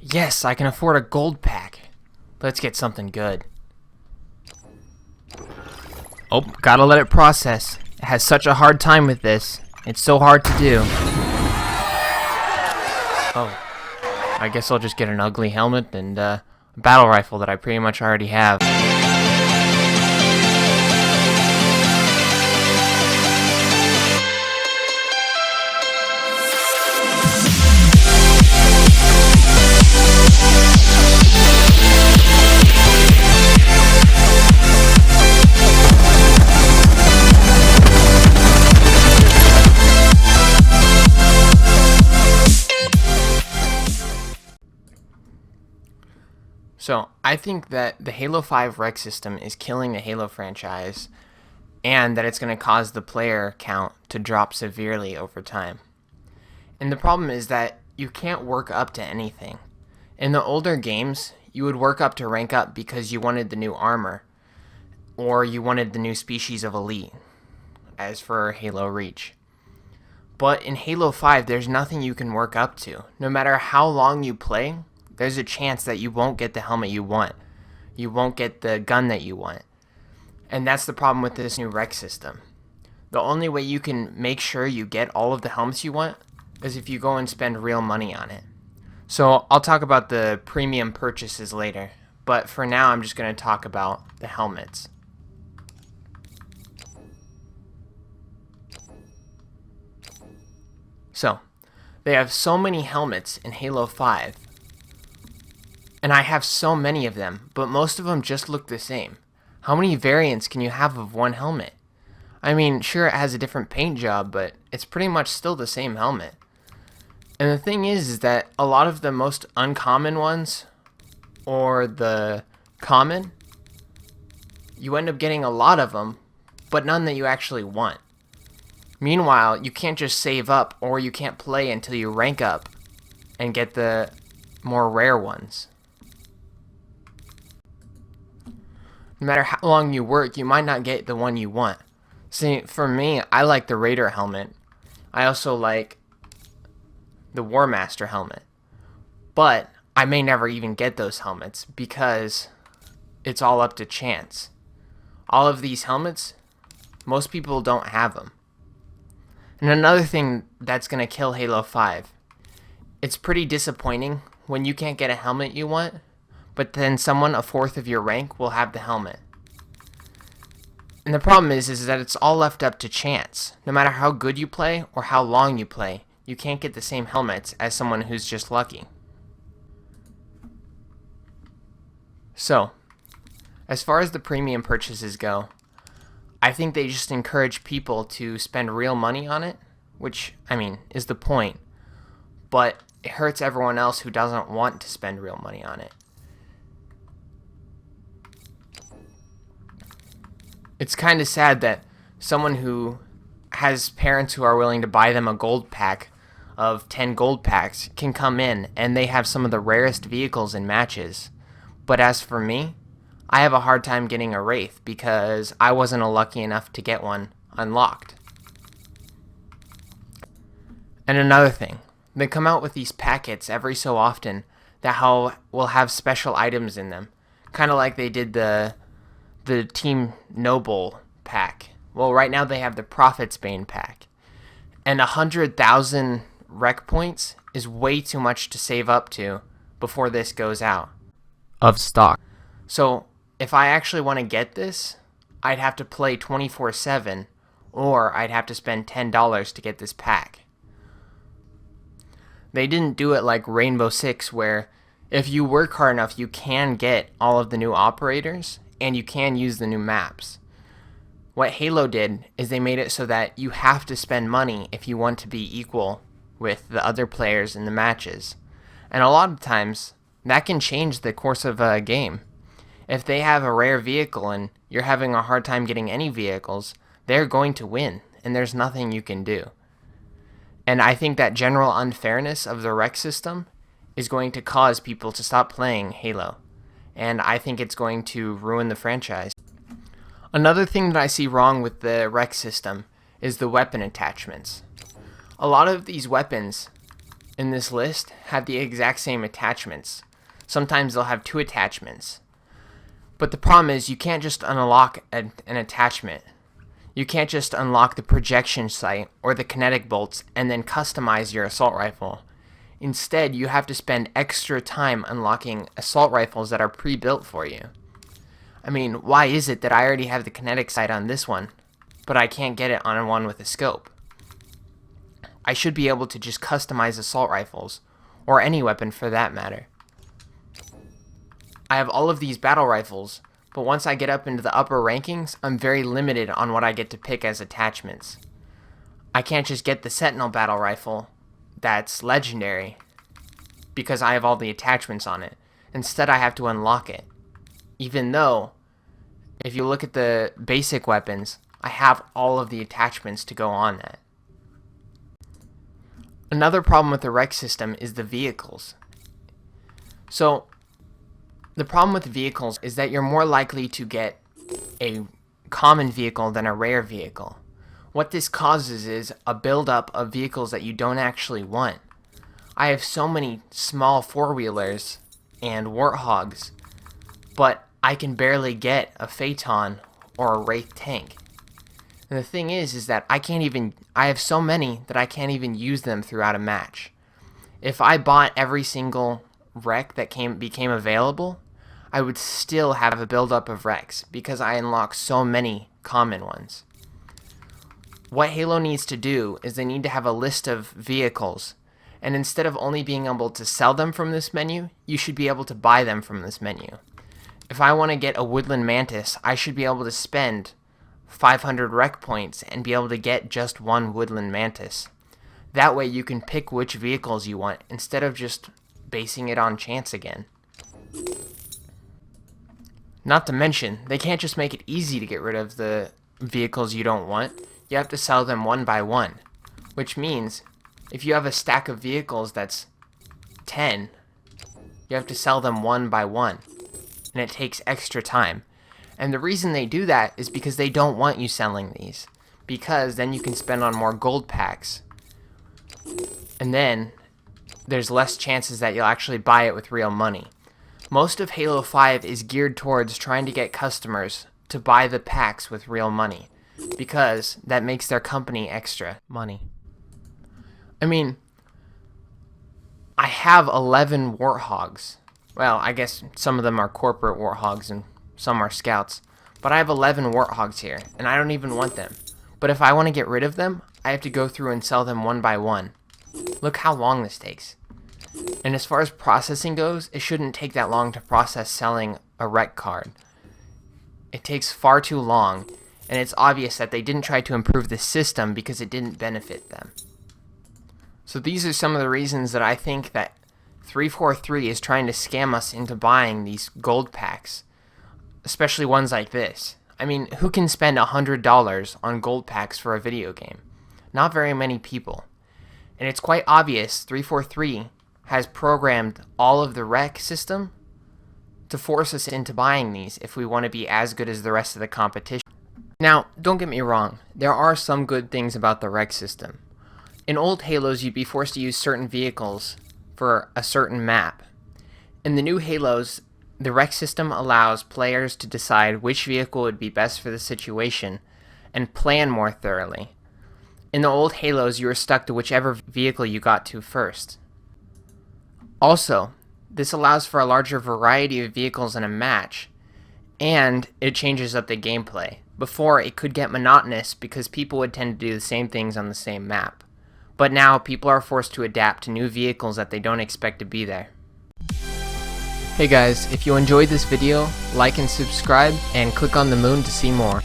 Yes, I can afford a gold pack. Let's get something good. Oh, gotta let it process. It has such a hard time with this. It's so hard to do. Oh, I guess I'll just get an ugly helmet and a battle rifle that I pretty much already have. So, I think that the Halo 5 rec system is killing the Halo franchise, and that it's going to cause the player count to drop severely over time. And the problem is that you can't work up to anything. In the older games, you would work up to rank up because you wanted the new armor, or you wanted the new species of elite, as for Halo Reach. But in Halo 5, there's nothing you can work up to. No matter how long you play, there's a chance that you won't get the helmet you want. You won't get the gun that you want. And that's the problem with this new rec system. The only way you can make sure you get all of the helmets you want is if you go and spend real money on it. So I'll talk about the premium purchases later, but for now I'm just going to talk about the helmets. So, they have so many helmets in Halo 5, and I have so many of them, but most of them just look the same. How many variants can you have of one helmet? I mean, sure it has a different paint job, but it's pretty much still the same helmet. And the thing is that a lot of the most uncommon ones, or the common, you end up getting a lot of them, but none that you actually want. Meanwhile, you can't just save up, or you can't play until you rank up and get the more rare ones. No matter how long you work, you might not get the one you want. See, for me, I like the Raider helmet. I also like the War Master helmet. But I may never even get those helmets because it's all up to chance. All of these helmets, most people don't have them. And another thing that's going to kill Halo 5, it's pretty disappointing when you can't get a helmet you want, but then someone a fourth of your rank will have the helmet. And the problem is that it's all left up to chance. No matter how good you play or how long you play, you can't get the same helmets as someone who's just lucky. So, as far as the premium purchases go, I think they just encourage people to spend real money on it, which, I mean, is the point, but it hurts everyone else who doesn't want to spend real money on it. It's kind of sad that someone who has parents who are willing to buy them a gold pack of 10 gold packs can come in and they have some of the rarest vehicles in matches. But as for me, I have a hard time getting a Wraith because I wasn't lucky enough to get one unlocked. And another thing, they come out with these packets every so often that will have special items in them. Kind of like they did the Team Noble pack. Well, right now they have the Prophet's Bane pack. And 100,000 rec points is way too much to save up to before this goes out of stock. So, if I actually want to get this, I'd have to play 24/7, or I'd have to spend $10 to get this pack. They didn't do it like Rainbow Six, where if you work hard enough, you can get all of the new operators, and you can use the new maps. What Halo did is they made it so that you have to spend money if you want to be equal with the other players in the matches. And a lot of times, that can change the course of a game. If they have a rare vehicle and you're having a hard time getting any vehicles, they're going to win, and there's nothing you can do. And I think that general unfairness of the rec system is going to cause people to stop playing Halo. And I think it's going to ruin the franchise. Another thing that I see wrong with the rec system is the weapon attachments. A lot of these weapons in this list have the exact same attachments. Sometimes they'll have 2 attachments. But the problem is you can't just unlock an attachment. You can't just unlock the projection sight or the kinetic bolts and then customize your assault rifle. Instead, you have to spend extra time unlocking assault rifles that are pre-built for you. I mean, why is it that I already have the kinetic sight on this one, but I can't get it on one with a scope? I should be able to just customize assault rifles, or any weapon for that matter. I have all of these battle rifles, but once I get up into the upper rankings, I'm very limited on what I get to pick as attachments. I can't just get the Sentinel battle rifle that's legendary because I have all the attachments on it. Instead, I have to unlock it. Even though, if you look at the basic weapons, I have all of the attachments to go on that. Another problem with the rec system is the vehicles. So, the problem with vehicles is that you're more likely to get a common vehicle than a rare vehicle. What this causes is a buildup of vehicles that you don't actually want. I have so many small four-wheelers and Warthogs, but I can barely get a Phaeton or a Wraith tank. And the thing is that I have so many that I can't even use them throughout a match. If I bought every single wreck that became available, I would still have a buildup of wrecks because I unlock so many common ones. What Halo needs to do is they need to have a list of vehicles, and instead of only being able to sell them from this menu, you should be able to buy them from this menu. If I want to get a Woodland Mantis, I should be able to spend 500 rec points and be able to get just one Woodland Mantis. That way you can pick which vehicles you want instead of just basing it on chance again. Not to mention, they can't just make it easy to get rid of the vehicles you don't want. You have to sell them one by one, which means if you have a stack of vehicles that's 10, you have to sell them one by one, and it takes extra time. And the reason they do that is because they don't want you selling these, because then you can spend on more gold packs, and then there's less chances that you'll actually buy it with real money. Most of Halo 5 is geared towards trying to get customers to buy the packs with real money, because that makes their company extra money. I mean, I have 11 Warthogs. Well, I guess some of them are corporate Warthogs and some are scouts, but I have 11 Warthogs here, and I don't even want them. But if I want to get rid of them, I have to go through and sell them one by one. Look how long this takes. And as far as processing goes, it shouldn't take that long to process selling a rec card. It takes far too long, and it's obvious that they didn't try to improve the system because it didn't benefit them. So these are some of the reasons that I think that 343 is trying to scam us into buying these gold packs, especially ones like this. I mean, who can spend $100 on gold packs for a video game? Not very many people. And it's quite obvious 343 has programmed all of the rec system to force us into buying these if we want to be as good as the rest of the competition. Now, don't get me wrong, there are some good things about the rec system. In old Halos, you'd be forced to use certain vehicles for a certain map. In the new Halos, the rec system allows players to decide which vehicle would be best for the situation and plan more thoroughly. In the old Halos, you were stuck to whichever vehicle you got to first. Also, this allows for a larger variety of vehicles in a match, and it changes up the gameplay. Before, it could get monotonous because people would tend to do the same things on the same map. But now, people are forced to adapt to new vehicles that they don't expect to be there. Hey guys, if you enjoyed this video, like and subscribe, and click on the moon to see more.